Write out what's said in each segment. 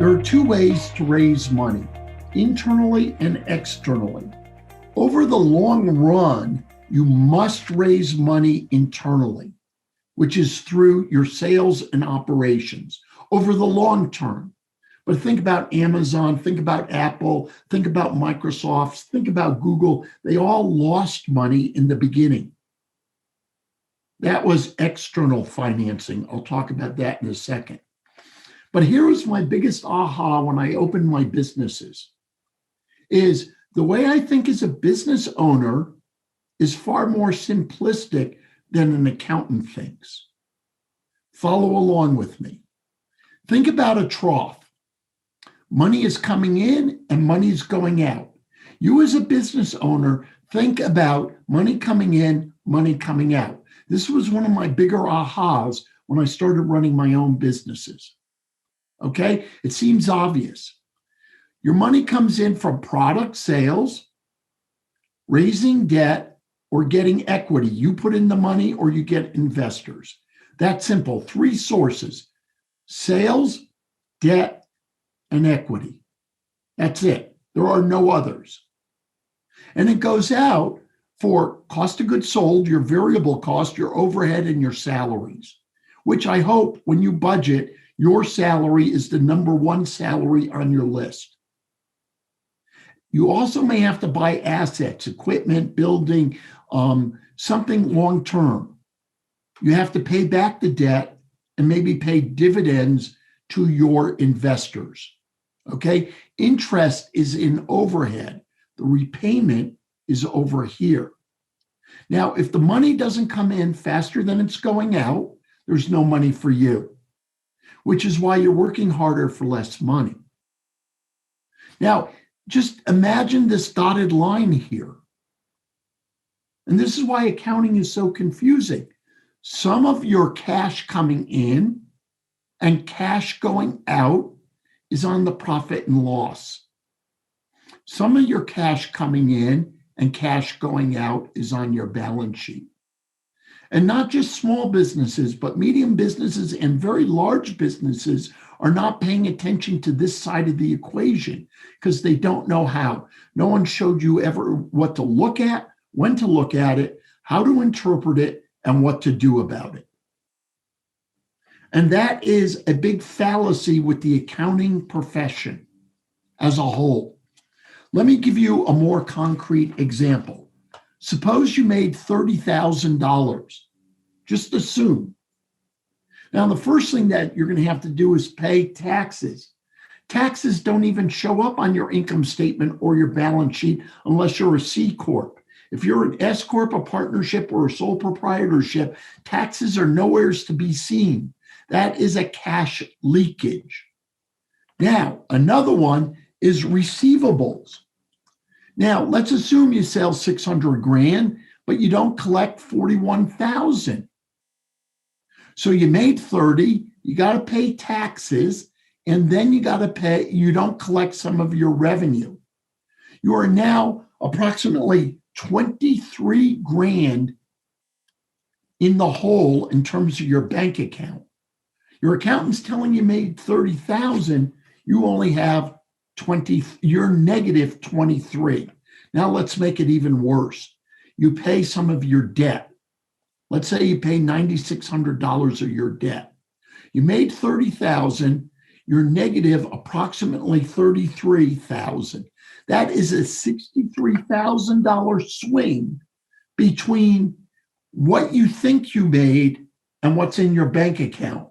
There are two ways to raise money, internally and externally. Over the long run, you must raise money internally, which is through your sales and operations over the long term. But think about Amazon, think about Apple, think about Microsoft, think about Google. They all lost money in the beginning. That was external financing. I'll talk about that in a second. But here was my biggest aha when I opened my businesses, is the way I think as a business owner is far more simplistic than an accountant thinks. Follow along with me. Think about a trough. Money is coming in and money is going out. You as a business owner, think about money coming in, money coming out. This was one of my bigger ahas when I started running my own businesses. Okay, it seems obvious. Your money comes in from product sales, raising debt, or getting equity. You put in the money or you get investors. That's simple. Three sources: sales, debt, and equity. That's it. There are no others. And it goes out for cost of goods sold, your variable cost, your overhead, and your salaries, which I hope when you budget, your salary is the number one salary on your list. You also may have to buy assets, equipment, building, something long-term. You have to pay back the debt and maybe pay dividends to your investors. Okay? Interest is in overhead. The repayment is over here. Now, if the money doesn't come in faster than it's going out, there's no money for you, which is why you're working harder for less money. Now, just imagine this dotted line here. And this is why accounting is so confusing. Some of your cash coming in and cash going out is on the profit and loss. Some of your cash coming in and cash going out is on your balance sheet. And not just small businesses, but medium businesses and very large businesses are not paying attention to this side of the equation because they don't know how. No one showed you ever what to look at, when to look at it, how to interpret it, and what to do about it. And that is a big fallacy with the accounting profession as a whole. Let me give you a more concrete example. Suppose you made $30,000. Just assume. Now, the first thing that you're going to have to do is pay taxes. Taxes don't even show up on your income statement or your balance sheet unless you're a C Corp. If you're an S Corp, a partnership, or a sole proprietorship, taxes are nowhere to be seen. That is a cash leakage. Now, another one is receivables. Now, let's assume you sell 600 grand, but you don't collect 41,000. So you made 30, you got to pay taxes, and then you got to pay, you don't collect some of your revenue. You are now approximately 23 grand in the hole in terms of your bank account. Your accountant's telling you made 30,000, you only have 20, you're negative 23. Now let's make it even worse. You pay some of your debt. Let's say you pay $9,600 of your debt. You made 30,000, you're negative approximately 33,000. That is a $63,000 swing between what you think you made and what's in your bank account.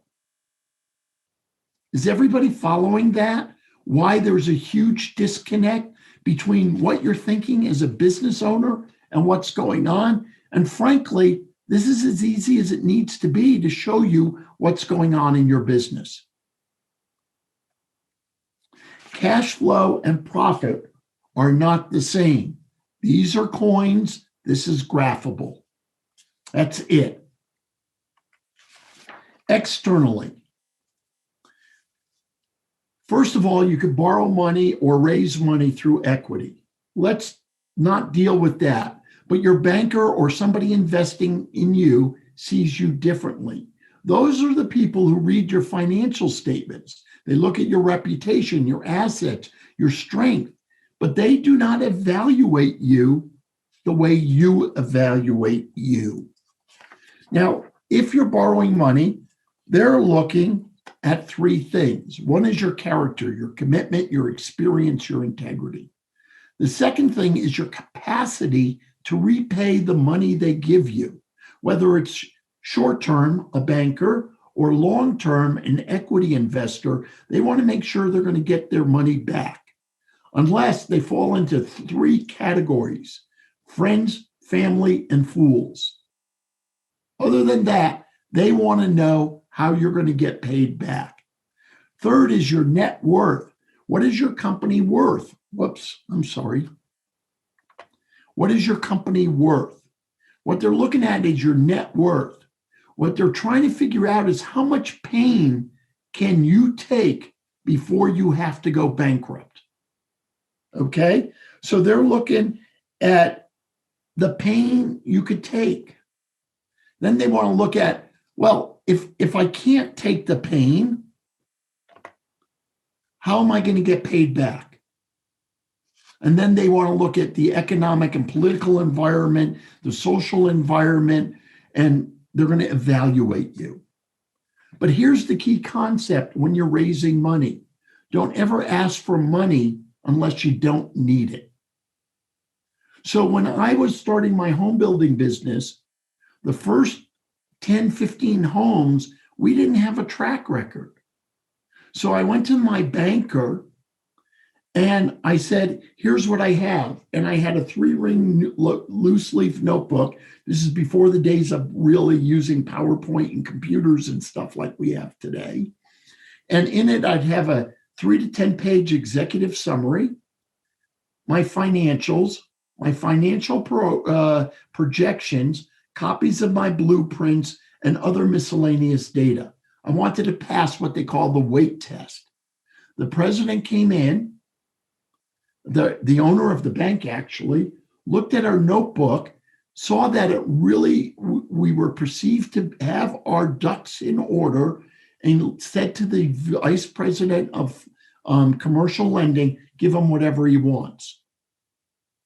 Is everybody following that? Why there's a huge disconnect between what you're thinking as a business owner and what's going on? And frankly, this is as easy as it needs to be to show you what's going on in your business. Cash flow and profit are not the same. These are coins. This is graphable. That's it. Externally, first of all, you could borrow money or raise money through equity. Let's not deal with that. But your banker or somebody investing in you sees you differently. Those are the people who read your financial statements. They look at your reputation, your assets, your strength, but they do not evaluate you the way you evaluate you. Now, if you're borrowing money, they're looking at three things. One is your character, your commitment, your experience, your integrity. The second thing is your capacity to repay the money they give you, whether it's short-term, a banker, or long-term, an equity investor. They want to make sure they're going to get their money back, unless they fall into three categories: friends, family, and fools. Other than that, they want to know how you're going to get paid back. Third is your net worth. What is your company worth? Whoops, I'm sorry. What is your company worth? What they're looking at is your net worth. What they're trying to figure out is how much pain can you take before you have to go bankrupt. Okay? So they're looking at the pain you could take. Then they want to look at, well, if I can't take the pain, how am I going to get paid back? And then they want to look at the economic and political environment, the social environment, and they're going to evaluate you. But here's the key concept when you're raising money. Don't ever ask for money unless you don't need it. So when I was starting my home building business, the first 10, 15 homes, we didn't have a track record. So I went to my banker and I said, here's what I have. And I had a 3-ring loose leaf notebook. This is before the days of really using PowerPoint and computers and stuff like we have today. And in it, I'd have a 3 to 10 page executive summary, my financials, my financial projections, copies of my blueprints, and other miscellaneous data. I wanted to pass what they call the weight test. The president came in, the owner of the bank actually, looked at our notebook, saw that it really, we were perceived to have our ducks in order, and said to the vice president of commercial lending, give him whatever he wants.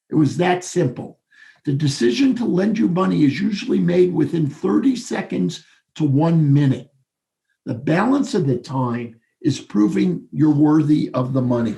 It was that simple. The decision to lend you money is usually made within 30 seconds to 1 minute. The balance of the time is proving you're worthy of the money.